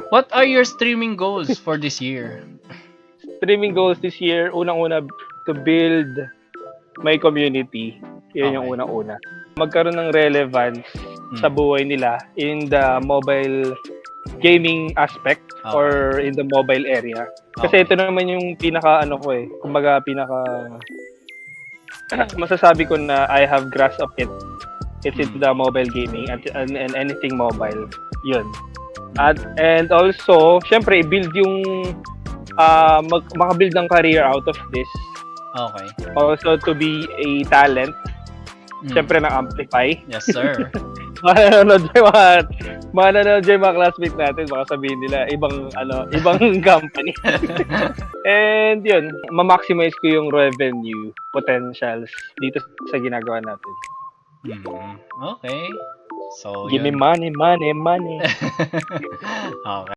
What are your streaming goals for this year? Streaming goals this year, unang-una, to build my community. Yun yung Okay. unang-una. Magkaroon ng relevance sa Mm. buhay nila in the mobile gaming aspect Okay. or in the mobile area. Kasi Okay. ito naman yung pinaka kumbaga masasabi ko na I have grasp of it. It's into the mobile gaming and anything mobile. Yun. And also, syempre, i-build yung makabuild ng career out of this. Okay. Also, to be a talent. Mm. Syempre, ng Amplify. Yes, sir. Mananood yung mga classmates natin, baka sabihin nila, ibang company. And yun, ma-maximize ko yung revenue potentials dito sa ginagawa natin. Okay. So, Give me yun. money. Okay.